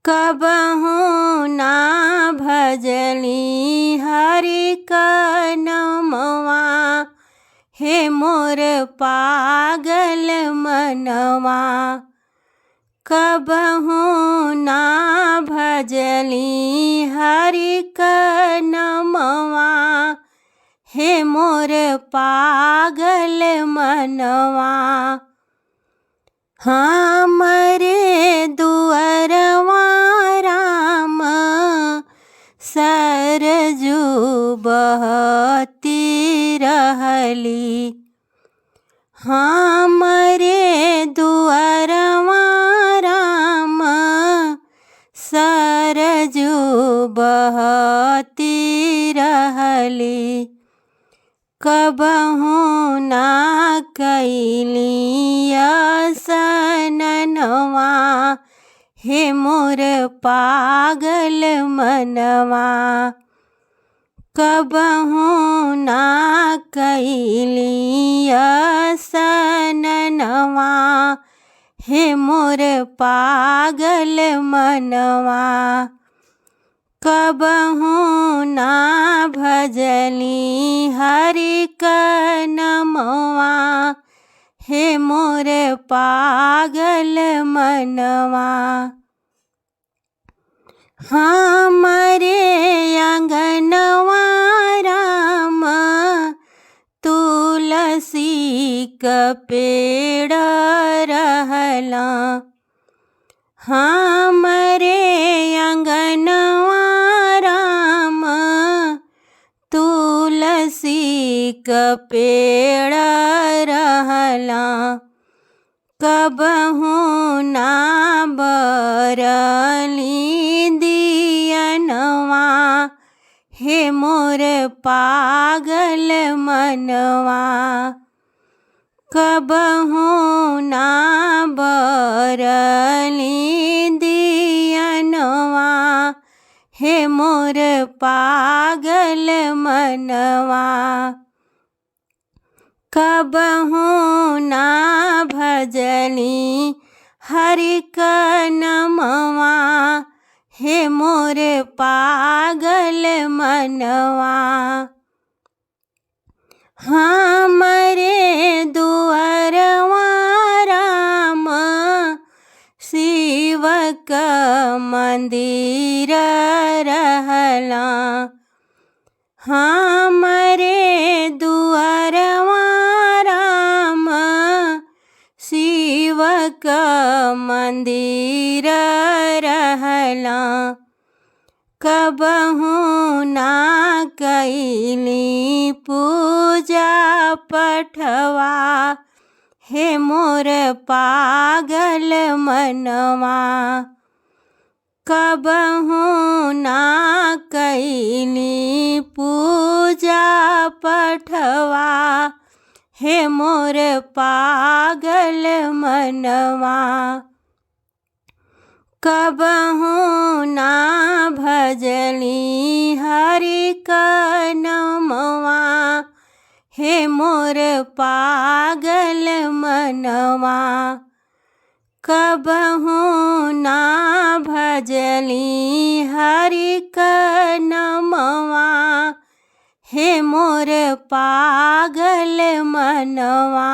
कबहू ना भजली हरि का नमवा, हे मोर पागल मनवा। कबहू ना भजली हरि का नमवा, हे मोर पागल मनवा। हमरे दुअरवा राम सरजू बहती रहली, हमरे दुअरवा राम सरजू बहती रहली। कबहू ना कैली असननवा, हे मोर पागल मनवा। कबहू ना कैली असननवा, हे मोर पागल मनवा। कबहू ना भजली हरि का नमवा, हे मोर पागल मनवा। हमरे अंगनवा राम तुलसी का पेड़ रहला, हमरे अंगनवा राम तुलसी का पेड़ रहला। कबहू ना बरली दियनवा, हे मोर पागल मनवा। कबहू ना बरली दियनवा, हे मोर पागल मनवा। कबहू ना भजली हरि का नमवा, हे मोर पागल मनवा। हमरे दुअरवा राम शिव का मंदिर रहला, हमरे दुअरवा राम शिव का मंदिर रहला। कबहू ना कैली पूजा पठवा, हे मोर पागल मनवा। कबहू ना कैली पूजा पठवा, हे मोर पागल मनवा। कबहू ना भजली हरि का नमवा, हे मोर पागल मनवा। कबहू ना भजली हरि का नमवा, हे मोर पागल मनवा।